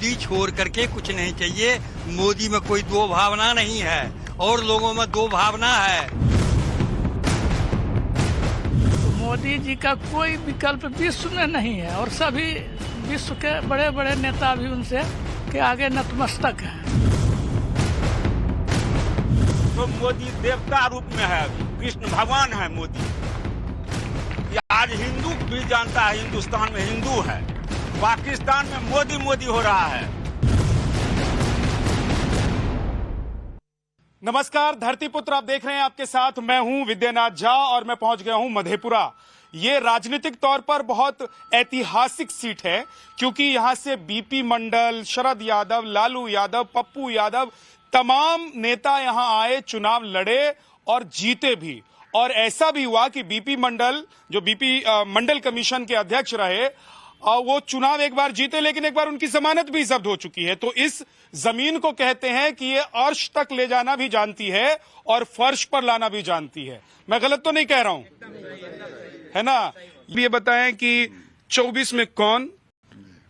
मोदी छोड़ करके कुछ नहीं चाहिए। मोदी में कोई दो भावना नहीं है और लोगों में दो भावना है। मोदी जी का कोई विकल्प विश्व में नहीं है और सभी विश्व के बड़े बड़े नेता भी उनसे के आगे नतमस्तक हैं। तो मोदी देवता रूप में है, कृष्ण भगवान है मोदी। आज हिंदू भी जानता है हिंदुस्तान में हिंदू है, पाकिस्तान में मोदी मोदी हो रहा है। नमस्कार, धरती पुत्र आप देख रहे हैं, आपके साथ मैं हूं विद्यानाथ झा और मैं पहुंच गया हूं मधेपुरा। ये राजनीतिक तौर पर बहुत ऐतिहासिक सीट है क्योंकि यहां से बीपी मंडल, शरद यादव, लालू यादव, पप्पू यादव, तमाम नेता यहां आए, चुनाव लड़े और जीते भी। और ऐसा भी हुआ कि बीपी मंडल, जो बीपी मंडल कमीशन के अध्यक्ष रहे, वो चुनाव एक बार जीते लेकिन एक बार उनकी जमानत भी जब्त हो चुकी है। तो इस जमीन को कहते हैं कि ये अर्श तक ले जाना भी जानती है और फर्श पर लाना भी जानती है। मैं गलत तो नहीं कह रहा हूं, है ना? ये बताएं कि 24 में कौन,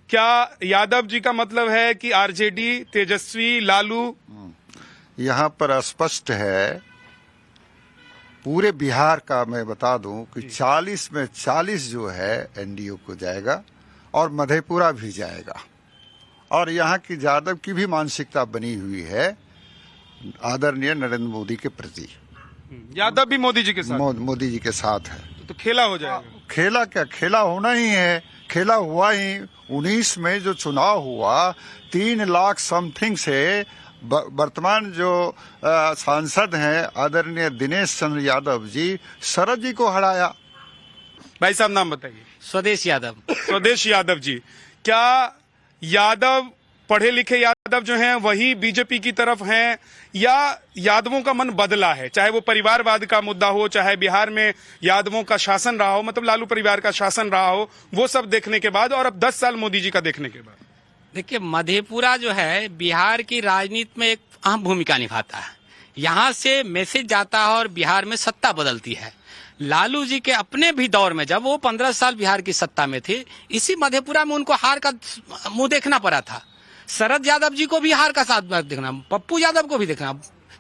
क्या यादव जी का मतलब है कि आरजेडी, तेजस्वी, लालू? यहाँ पर स्पष्ट है, पूरे बिहार का मैं बता दूं कि 40 में 40 जो है एनडीए को जाएगा और मधेपुरा भी जाएगा। और यहाँ की यादव की भी मानसिकता बनी हुई है आदरणीय नरेंद्र मोदी के प्रति। यादव भी मोदी जी के साथ, मोदी जी के साथ है। तो खेला हो जाएगा। खेला क्या, खेला होना ही है, खेला हुआ ही। 19 में जो चुनाव हुआ 3 लाख समथिंग से वर्तमान जो सांसद हैं आदरणीय दिनेश चंद्र यादव जी, शरद जी को हराया। भाई साहब नाम बताइए। स्वदेश यादव। स्वदेश यादव जी, क्या यादव पढ़े लिखे यादव जो हैं वही बीजेपी की तरफ हैं या यादवों का मन बदला है? चाहे वो परिवारवाद का मुद्दा हो, चाहे बिहार में यादवों का शासन रहा हो, मतलब लालू परिवार का शासन रहा हो, वो सब देखने के बाद और अब 10 साल मोदी जी का देखने के बाद। देखिए, मधेपुरा जो है बिहार की राजनीति में एक अहम भूमिका निभाता है। यहाँ से मैसेज जाता है और बिहार में सत्ता बदलती है। लालू जी के अपने भी दौर में जब वो 15 साल बिहार की सत्ता में थे, इसी मधेपुरा में उनको हार का मुंह देखना पड़ा था। शरद यादव जी को भी हार का साथ देखना, पप्पू यादव को भी देखना,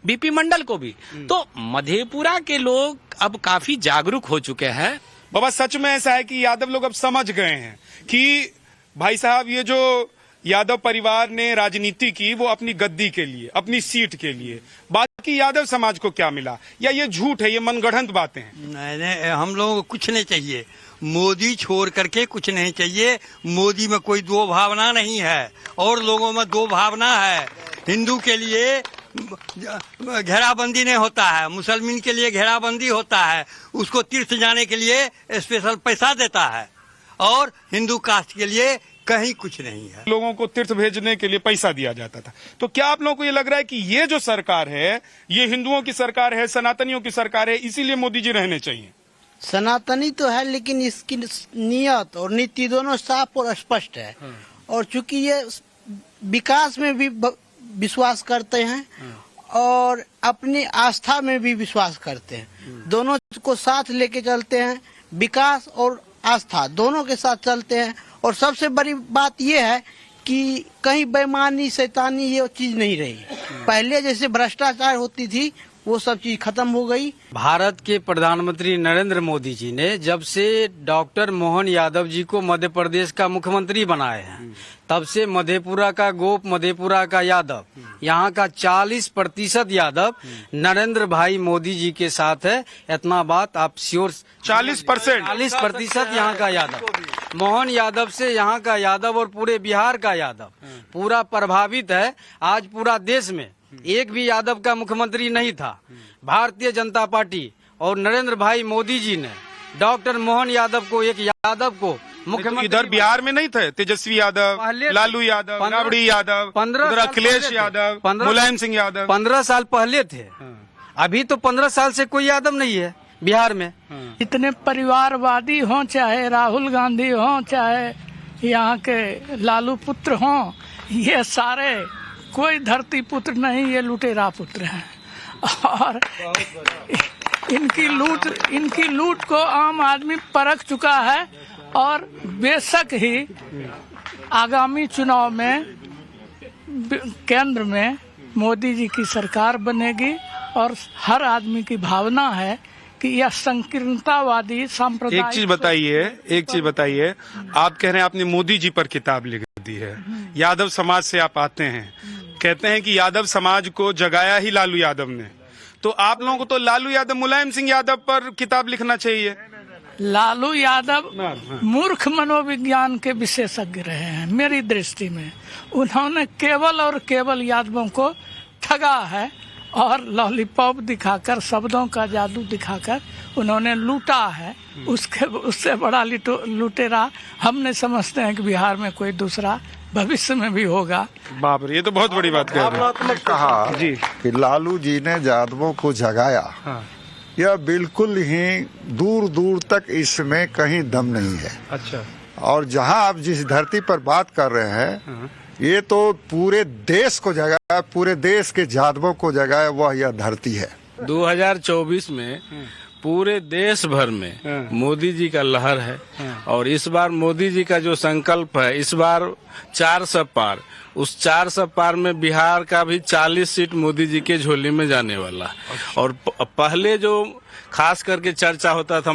बीपी मंडल को भी। तो मधेपुरा के लोग अब काफी जागरूक हो चुके हैं। बाबा, सच में ऐसा है कि यादव लोग अब समझ गए हैं कि भाई साहब ये जो यादव परिवार ने राजनीति की वो अपनी गद्दी के लिए, अपनी सीट के लिए, बाकी यादव समाज को क्या मिला? या ये झूठ है, ये मनगढ़ंत बातें हैं? नहीं, हम लोगों को कुछ नहीं चाहिए। मोदी छोड़ करके कुछ नहीं चाहिए। मोदी में कोई दो भावना नहीं है और लोगों में दो भावना है। हिंदू के लिए घेराबंदी नहीं होता है, मुसलमान के लिए घेराबंदी होता है, उसको तीर्थ जाने के लिए स्पेशल पैसा देता है और हिंदू कास्ट के लिए कहीं कुछ नहीं है। लोगों को तीर्थ भेजने के लिए पैसा दिया जाता था। तो क्या आप लोगों को ये लग रहा है कि ये जो सरकार है ये हिंदुओं की सरकार है, सनातनियों की सरकार है, इसीलिए मोदी जी रहने चाहिए? सनातनी तो है लेकिन इसकी नियत और नीति दोनों साफ और स्पष्ट है। और चूंकि ये विकास में भी विश्वास करते हैं और अपनी आस्था में भी विश्वास करते हैं, दोनों को साथ लेके चलते हैं। विकास और आस्था दोनों के साथ चलते हैं। और सबसे बड़ी बात यह है कि कहीं बेईमानी, शैतानी ये चीज नहीं रही। पहले जैसे भ्रष्टाचार होती थी वो सब चीज खत्म हो गई। भारत के प्रधानमंत्री नरेंद्र मोदी जी ने जब से डॉक्टर मोहन यादव जी को मध्य प्रदेश का मुख्यमंत्री बनाए हैं, तब से मधेपुरा का गोप, मधेपुरा का यादव, यहाँ का 40% यादव नरेंद्र भाई मोदी जी के साथ है। इतना बात आप श्योर? 40% यहाँ का यादव, मोहन यादव से यहाँ का यादव और पूरे बिहार का यादव पूरा प्रभावित है। आज पूरा देश में एक भी यादव का मुख्यमंत्री नहीं था। भारतीय जनता पार्टी और नरेंद्र भाई मोदी जी ने डॉक्टर मोहन यादव को, एक यादव को मुख्यमंत्री। इधर बिहार में नहीं थे तेजस्वी यादव, लालू यादव, राबड़ी यादव, अखिलेश यादव, मुलायम सिंह यादव? 15 साल पहले थे। अभी तो 15 साल से कोई यादव नहीं है बिहार में। इतने परिवारवादी हों, चाहे राहुल गांधी हों, चाहे यहाँ के लालू पुत्र हों, ये सारे कोई धरती पुत्र नहीं, ये लुटेरा पुत्र हैं। और इनकी लूट को आम आदमी परख चुका है। और बेशक ही आगामी चुनाव में केंद्र में मोदी जी की सरकार बनेगी और हर आदमी की भावना है कि यह संकीर्णतावादी सांप्रदायिक एक चीज बताइए, आप कह रहे हैं आपने मोदी जी पर किताब लिख दी है, यादव समाज से आप आते हैं, कहते हैं कि यादव समाज को जगाया ही लालू यादव ने, तो आप लोगों को तो लालू यादव, मुलायम सिंह यादव पर किताब लिखना चाहिए। लालू यादव मूर्ख मनोविज्ञान के विशेषज्ञ रहे हैं मेरी दृष्टि में। उन्होंने केवल और केवल यादवों को ठगा है और लॉलीपॉप दिखाकर, शब्दों का जादू दिखाकर उन्होंने लूटा है। उससे बड़ा लुटेरा हम नहीं समझते हैं कि बिहार में कोई दूसरा भविष्य में भी होगा। बाप रे, ये तो बहुत बड़ी बात कह रहे हैं। आपने कहा जी कि लालू जी ने यादवों को जगाया, हाँ। यह बिल्कुल ही दूर दूर तक इसमें कहीं दम नहीं है। अच्छा, और जहां आप जिस धरती पर बात कर रहे हैं, ये तो पूरे देश को जगाया, पूरे देश के यादवों को जगाया, वह यह धरती है। 2024 में पूरे देश भर में मोदी जी का लहर है और इस बार मोदी जी का जो संकल्प है, इस बार 400 पार, उस 400 पार में बिहार का भी 40 सीट मोदी जी के झोली में जाने वाला। और पहले जो खास करके चर्चा होता था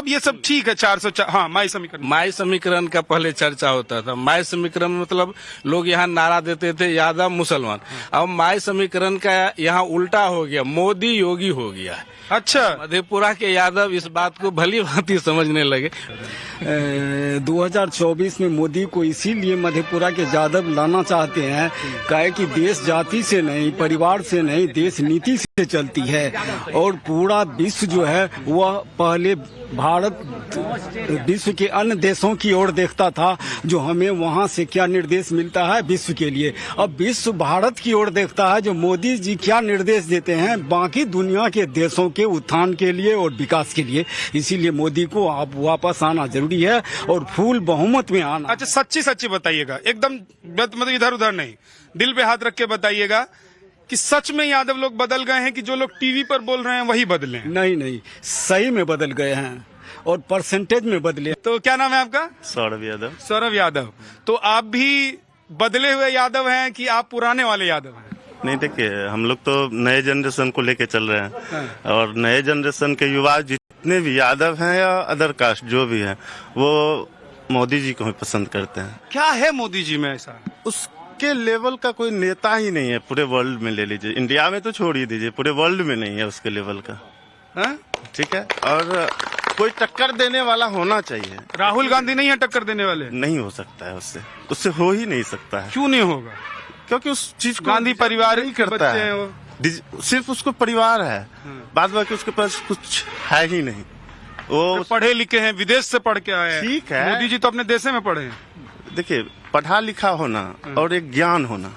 ये सब ठीक है, 400, हाँ, माई समीकरण का पहले चर्चा होता था। माई समीकरण मतलब लोग यहाँ नारा देते थे यादव मुसलमान। अब माई समीकरण का यहाँ उल्टा हो गया, मोदी योगी हो गया। अच्छा, मधेपुरा के यादव इस बात को भली भांति समझने लगे। 2024 में मोदी को इसीलिए मधेपुरा के यादव लाना चाहते हैं, कहे कि देश जाति से नहीं, परिवार से नहीं, देश नीति से चलती है। और पूरा विश्व जो है वह पहले भारत विश्व के अन्य देशों की ओर देखता था, जो हमें वहां से क्या निर्देश मिलता है विश्व के लिए। अब विश्व भारत की ओर देखता है, जो मोदी जी क्या निर्देश देते हैं बाकी दुनिया के देशों के उत्थान के लिए और विकास के लिए। इसीलिए मोदी को आप वापस आना जरूरी है और फुल बहुमत में आना। अच्छा, सच्ची बताइएगा, एकदम मतलब इधर उधर नहीं, दिल पे हाथ रख के बताइएगा कि सच में यादव लोग बदल गए हैं कि जो लोग टीवी पर बोल रहे हैं वही बदले हैं? नहीं, सही में बदल गए हैं और परसेंटेज में बदले। तो क्या नाम है आपका? सौरभ यादव। तो आप भी बदले हुए यादव हैं कि आप पुराने वाले यादव हैं? नहीं, देखिए, हम लोग तो नए जनरेशन को लेके चल रहे हैं और नए जनरेशन के युवा जितने भी यादव हैं या अदर कास्ट जो भी हैं, वो मोदी जी को ही पसंद करते हैं। क्या है मोदी जी में ऐसा? उसके लेवल का कोई नेता ही नहीं है पूरे वर्ल्ड में, ले लीजिए, इंडिया में तो छोड़ ही दीजिए, पूरे वर्ल्ड में नहीं है उसके लेवल का। ठीक है, और कोई टक्कर देने वाला होना चाहिए। राहुल गांधी नहीं है टक्कर देने वाले? नहीं हो सकता है, उससे हो ही नहीं सकता है। क्यों नहीं होगा? क्योंकि उस चीज को गांधी परिवार ही करता है, सिर्फ उसको परिवार है, बाद बाकी उसके पास कुछ है ही नहीं। वो पढ़े लिखे हैं, विदेश से पढ़ के आए हैं। ठीक है, मोदी जी तो अपने देश में पढ़े हैं। देखिए, पढ़ा लिखा होना और एक ज्ञान होना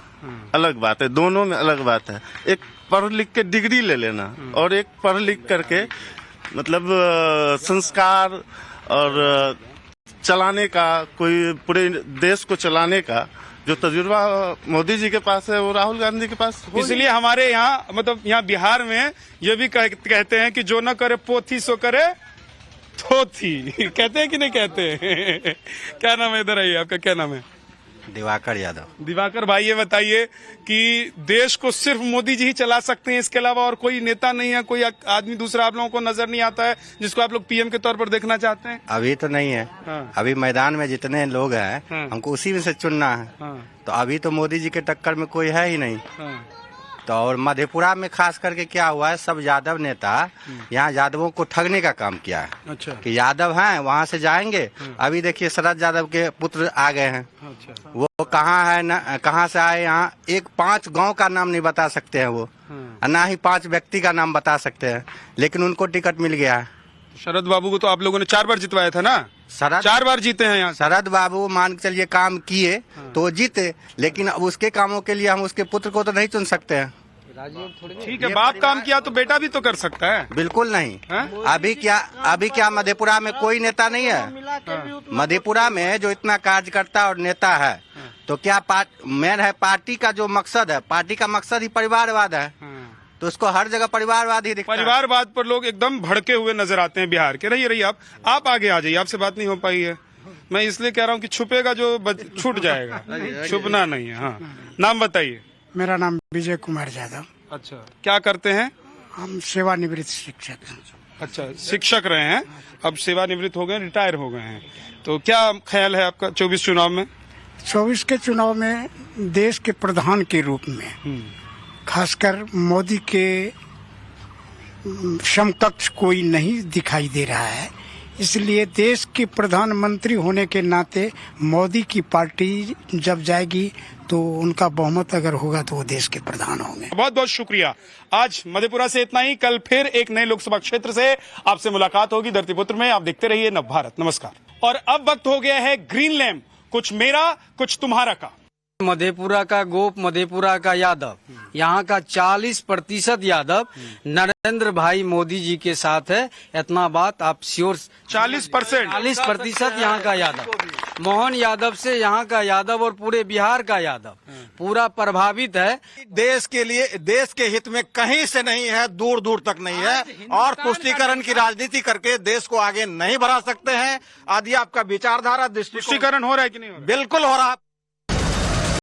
अलग बात है, दोनों में अलग बात है। एक पढ़ लिख के डिग्री ले लेना और एक पढ़ लिख करके मतलब संस्कार और चलाने का, कोई पूरे देश को चलाने का जो तजुर्बा मोदी जी के पास है वो राहुल गांधी के पास। इसलिए हमारे यहाँ मतलब यहाँ बिहार में ये भी कहते हैं कि जो न करे पोथी सो करे थोथी। कहते हैं कि नहीं कहते? क्या नाम है? इधर आइए, आपका क्या नाम है? दिवाकर यादव। दिवाकर भाई, ये बताइए कि देश को सिर्फ मोदी जी ही चला सकते हैं, इसके अलावा और कोई नेता नहीं है, कोई आदमी दूसरा आप लोगों को नजर नहीं आता है जिसको आप लोग पीएम के तौर पर देखना चाहते हैं? अभी तो नहीं है। अभी मैदान में जितने लोग हैं हमको उसी में से चुनना है। तो अभी तो मोदी जी के टक्कर में कोई है ही नहीं। तो और मधेपुरा में खास करके क्या हुआ है, सब यादव नेता यहाँ यादवों को ठगने का काम किया है। अच्छा। कि यादव हैं वहाँ से जाएंगे। अभी देखिए शरद यादव के पुत्र आ गए हैं। अच्छा। वो कहाँ है ना, कहाँ से आए, यहाँ 5 गांव का नाम नहीं बता सकते हैं वो, ना ही 5 व्यक्ति का नाम बता सकते हैं, लेकिन उनको टिकट मिल गया है। शरद बाबू को तो आप लोगों ने 4 बार जितवाया था ना? 4 बार जीते हैं यहाँ। शरद बाबू मान के चलिए काम किए तो वो जीते, लेकिन अब उसके कामों के लिए हम उसके पुत्र को तो नहीं चुन सकते हैं। ठीक है, बाप काम किया तो बेटा भी तो कर सकता है। बिल्कुल नहीं। अभी क्या मधेपुरा में कोई नेता नहीं है? मधेपुरा में जो इतना कार्यकर्ता और नेता है, तो क्या मेन है पार्टी का जो मकसद है, पार्टी का मकसद ही परिवारवाद है, तो उसको हर जगह परिवारवाद ही दिखता है। परिवारवाद पर लोग एकदम भड़के हुए नजर आते हैं बिहार के। रहिए आप आगे आ जाइए, आपसे बात नहीं हो पाई है। मैं इसलिए कह रहा हूँ कि छुपेगा जो छूट जाएगा, छुपना नहीं है। हाँ, नाम बताइए। मेरा नाम विजय कुमार यादव। अच्छा, क्या करते हैं? हम सेवानिवृत्त शिक्षक हैं। अच्छा, शिक्षक रहे हैं, अब सेवानिवृत्त हो गए, रिटायर हो गए हैं। तो क्या ख्याल है आपका 24 चुनाव में? 24 के चुनाव में देश के प्रधान के रूप में खासकर मोदी के समकक्ष कोई नहीं दिखाई दे रहा है, इसलिए देश के प्रधानमंत्री होने के नाते मोदी की पार्टी जब जाएगी तो उनका बहुमत अगर होगा तो वो देश के प्रधान होंगे। बहुत बहुत शुक्रिया। आज मधेपुरा से इतना ही। कल फिर एक नए लोकसभा क्षेत्र से आपसे मुलाकात होगी धरतीपुत्र में। आप देखते रहिए नवभारत। नमस्कार। और अब वक्त हो गया है ग्रीन लैंप, कुछ मेरा कुछ तुम्हारा का। मधेपुरा का गोप, मधेपुरा का यादव, यहाँ का 40% यादव नरेंद्र भाई मोदी जी के साथ है। इतना बात आप श्योर। 40% यहाँ का यादव, मोहन यादव से यहाँ का यादव और पूरे बिहार का यादव पूरा प्रभावित है। देश के लिए, देश के हित में कहीं से नहीं है, दूर दूर तक नहीं है, और तुष्टीकरण की राजनीति करके देश को आगे नहीं बढ़ा सकते हैं। आदि आपका विचारधारा दृष्टिकोण तुष्टीकरण हो रहा है कि नहीं हो रहा है? बिल्कुल हो रहा है।